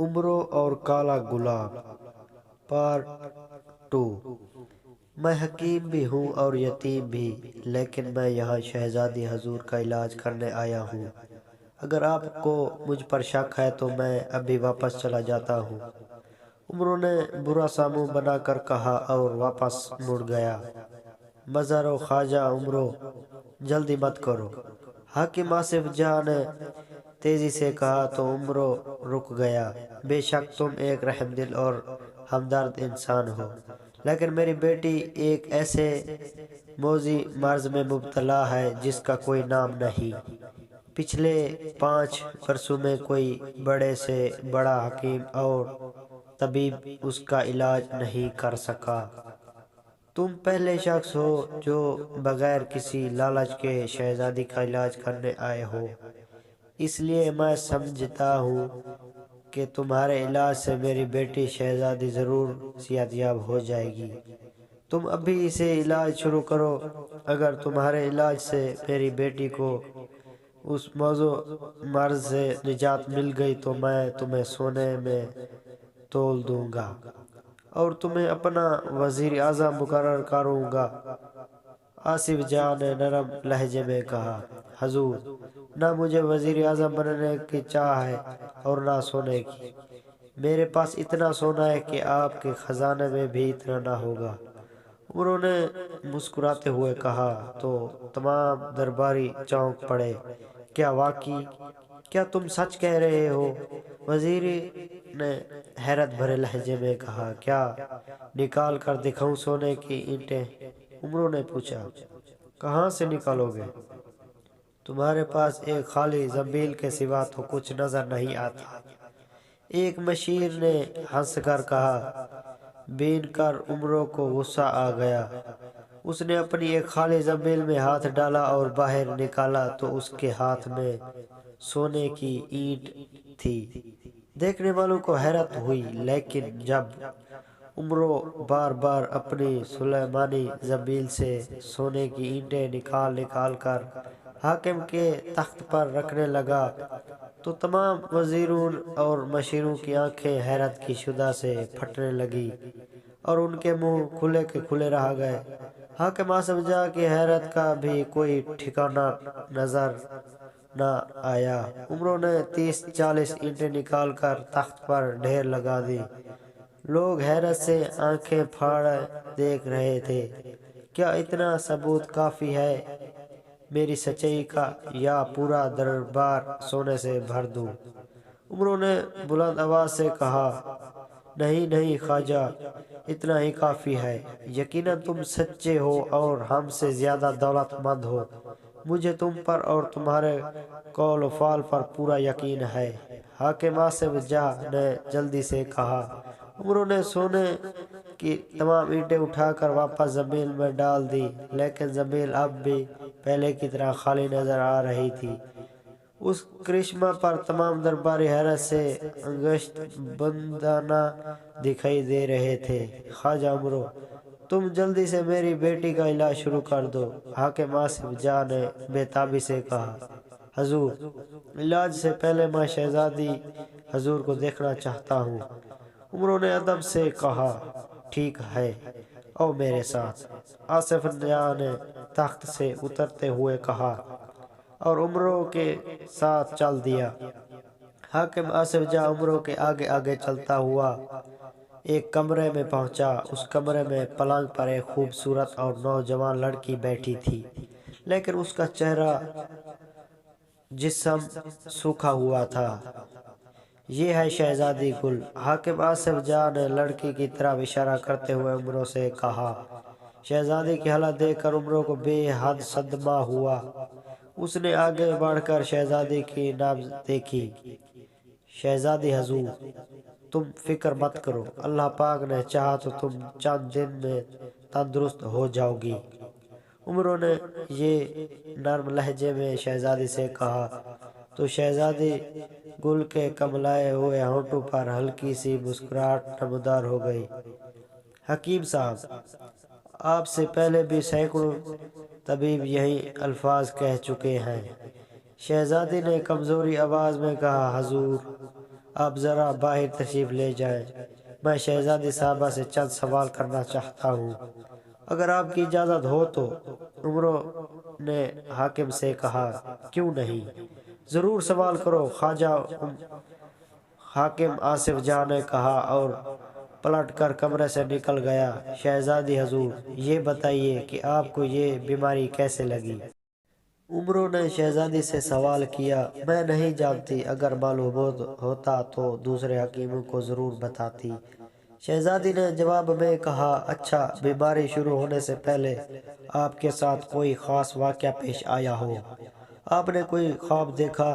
عمرو اور کالا گلاب پارٹ 2۔ میں حکیم بھی ہوں اور یتیم بھی، لیکن میں یہاں شہزادی حضور کا علاج کرنے آیا ہوں۔ اگر آپ کو مجھ پر شک ہے تو میں ابھی واپس چلا جاتا ہوں۔ عمرو نے برا سا منہ بنا کر کہا اور واپس مڑ گیا۔ مظہر و خواجہ عمرو، جلدی مت کرو، حاکم آصف جاں نے تیزی سے کہا تو عمرو رک گیا۔ بے شک تم ایک رحم دل اور ہمدرد انسان ہو، لیکن میری بیٹی ایک ایسے موذی مرض میں مبتلا ہے جس کا کوئی نام نہیں۔ پچھلے 5 برسوں میں کوئی بڑے سے بڑا حکیم اور طبیب اس کا علاج نہیں کر سکا۔ تم پہلے شخص ہو جو بغیر کسی لالچ کے شہزادی کا علاج کرنے آئے ہو، اس لیے میں سمجھتا ہوں کہ تمہارے علاج سے میری بیٹی شہزادی ضرور صحت یاب ہو جائے گی۔ تم ابھی اسے علاج شروع کرو۔ اگر تمہارے علاج سے میری بیٹی کو اس موذی مرض سے نجات مل گئی تو میں تمہیں سونے میں تول دوں گا اور تمہیں اپنا وزیر اعظم مقرر کروں گا۔ آصف جاں نے نرم لہجے میں کہا، حضور، نہ مجھے وزیر اعظم بننے کی چاہ ہے اور نہ سونے کی۔ میرے پاس اتنا سونا ہے کہ آپ کے خزانے میں بھی اتنا نہ ہوگا۔ عمرو نے مسکراتے ہوئے کہا تو تمام درباری چونک پڑے۔ کیا واقعی؟ کیا تم سچ کہہ رہے ہو؟ وزیر نے حیرت بھرے لہجے میں کہا، کیا نکال کر دکھاؤں سونے کی اینٹیں؟ عمرو نے پوچھا، کہاں سے نکالو گے؟ تمہارے پاس ایک خالی زنبیل کے سوا تو کچھ نظر نہیں آتا۔ ایک مشیر نے ہنس کر کہا۔ بین کر عمرو کو غصہ آ گیا۔ اس نے اپنی ایک خالی زنبیل میں ہاتھ ڈالا اور باہر نکالا تو اس کے ہاتھ میں سونے کی اینٹ تھی۔ دیکھنے والوں کو حیرت ہوئی، لیکن جب عمرو بار بار اپنی سلیمانی زنبیل سے سونے کی اینٹیں نکال کر حاکم کے تخت پر رکھنے لگا تو تمام وزیروں اور مشیروں کی آنکھیں حیرت کی شدہ سے پھٹنے لگی اور ان کے منہ کھلے کے کھلے رہ گئے۔ حاکم آصف جاں کی حیرت کا بھی کوئی ٹھکانہ نظر نہ آیا۔ عمرو نے 30-40 اینٹیں نکال کر تخت پر ڈھیر لگا دی۔ لوگ حیرت سے آنکھیں پھاڑے دیکھ رہے تھے۔ کیا اتنا ثبوت کافی ہے میری سچائی کا یا پورا دربار سونے سے بھر دوں؟ عمرو نے بلند آواز سے کہا، نہیں نہیں خواجہ، اتنا ہی کافی ہے۔ یقیناً تم سچے ہو اور ہم سے زیادہ دولت مند ہو۔ مجھے تم پر اور تمہارے قول و فعل پر پورا یقین ہے۔ حاکم آصف جاں نے جلدی سے کہا۔ عمرو نے سونے کی تمام اینٹیں اٹھا کر واپس زنبیل میں ڈال دی، لیکن زنبیل اب بھی پہلے کی طرح خالی نظر آ رہی تھی۔ اس کرشمہ پر تمام درباری حیرت سے انگشت بندانہ دکھائی دے رہے تھے۔ خواجہ عمرو، تم جلدی سے میری بیٹی کا علاج شروع کر دو، حاکم آصف جاں نے بے تابی سے کہا۔ حضور، علاج سے پہلے میں شہزادی حضور کو دیکھنا چاہتا ہوں۔ عمرو نے ادب سے کہا، ٹھیک ہے، آؤ میرے ساتھ۔ آصف جاں نے تخت سے اترتے ہوئے کہا اور عمرو کے ساتھ چل دیا۔ حاکم آصف جاں عمرو کے آگے آگے چلتا ہوا ایک کمرے میں پہنچا۔ اس کمرے میں پلنگ پر ایک خوبصورت اور نوجوان لڑکی بیٹھی تھی، لیکن اس کا چہرہ جسم سوکھا ہوا تھا۔ یہ ہے شہزادی گل، حاکم آصف جاں نے لڑکی کی طرف اشارہ کرتے ہوئے عمرو سے کہا۔ شہزادی کی حالت دیکھ کر عمرو کو بے حد صدمہ ہوا۔ اس نے آگے بڑھ کر شہزادی کی نبض دیکھی۔ شہزادی حضور، تم فکر مت کرو، اللہ پاک نے چاہا تو تم چند دن میں تندرست ہو جاؤ گی۔ عمرو نے یہ نرم لہجے میں شہزادی سے کہا تو شہزادی گل کے کملائے ہوئے ہونٹوں پر ہلکی سی مسکراہٹ نمودار ہو گئی۔ حکیم صاحب، آپ سے پہلے بھی سینکڑوں طبیب یہی الفاظ کہہ چکے ہیں۔ شہزادی نے کمزوری آواز میں کہا، حضور، آپ ذرا باہر تشریف لے جائیں، میں شہزادی صاحبہ سے چند سوال کرنا چاہتا ہوں۔ اگر آپ کی اجازت ہو تو، عمرو نے حاکم سے کہا۔ کیوں نہیں، ضرور سوال کرو خواجہ حاکم آصف جاں نے کہا اور پلٹ کر کمرے سے نکل گیا۔ شہزادی حضور، یہ بتائیے کہ آپ کو یہ بیماری کیسے لگی؟ عمرو نے شہزادی سے سوال کیا۔ میں نہیں جانتی، اگر معلوم ہوتا تو دوسرے حکیموں کو ضرور بتاتی۔ شہزادی نے جواب میں کہا۔ اچھا، بیماری شروع ہونے سے پہلے آپ کے ساتھ کوئی خاص واقعہ پیش آیا ہو؟ آپ نے کوئی خواب دیکھا؟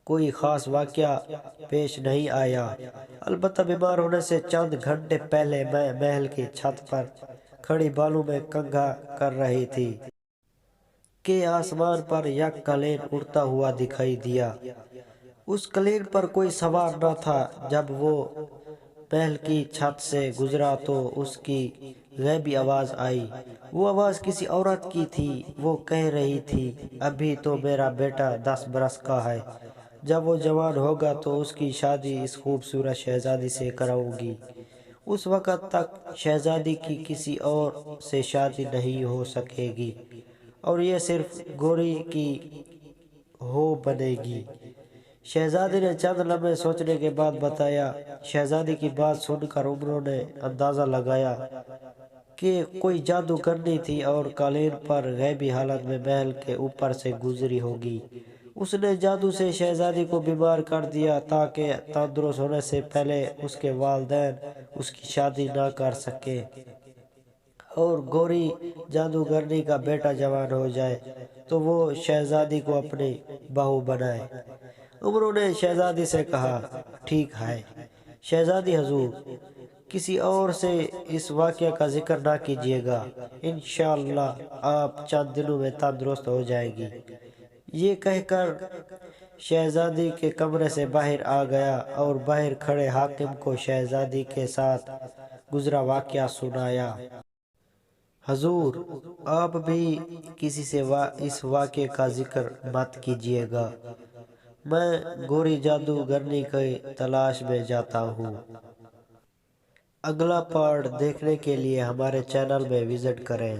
کوئی خاص واقعہ پیش نہیں آیا، البتہ بیمار ہونے سے چند گھنٹے پہلے میں محل کی چھت پر کھڑی بالوں میں کنگھا کر رہی تھی کہ آسمان پر یک قلین اڑتا ہوا دکھائی دیا۔ اس قلین پر کوئی سوار نہ تھا۔ جب وہ محل کی چھت سے گزرا تو اس کی غیبی آواز آئی۔ وہ آواز کسی عورت کی تھی۔ وہ کہہ رہی تھی، ابھی تو میرا بیٹا 10 برس کا ہے، جب وہ جوان ہوگا تو اس کی شادی اس خوبصورت شہزادی سے کراؤں گی۔ اس وقت تک شہزادی کی کسی اور سے شادی نہیں ہو سکے گی اور یہ صرف گوری کی ہو بنے گی۔ شہزادی نے چند لمحے سوچنے کے بعد بتایا۔ شہزادی کی بات سن کر عمرو نے اندازہ لگایا کہ کوئی جادوگرنی تھی اور قالین پر غیبی حالت میں محل کے اوپر سے گزری ہوگی۔ اس نے جادو سے شہزادی کو بیمار کر دیا تاکہ تندرست ہونے سے پہلے اس کے والدین اس کی شادی نہ کر سکیں اور گوری جادوگرنی کا بیٹا جوان ہو جائے تو وہ شہزادی کو اپنی بہو بنائے۔ عمرو نے شہزادی سے کہا، ٹھیک ہے شہزادی حضور، کسی اور سے اس واقعے کا ذکر نہ کیجیے گا، انشاءاللہ آپ چند دنوں میں تندرست ہو جائے گی۔ یہ کہہ کر شہزادی کے کمرے سے باہر آ گیا اور باہر کھڑے حاکم کو شہزادی کے ساتھ گزرا واقعہ سنایا۔ حضور، آپ بھی کسی سے اس واقعے کا ذکر مت کیجیے گا، میں گوری جادوگرنی کی تلاش میں جاتا ہوں۔ اگلا پارٹ دیکھنے کے لیے ہمارے چینل میں وزٹ کریں۔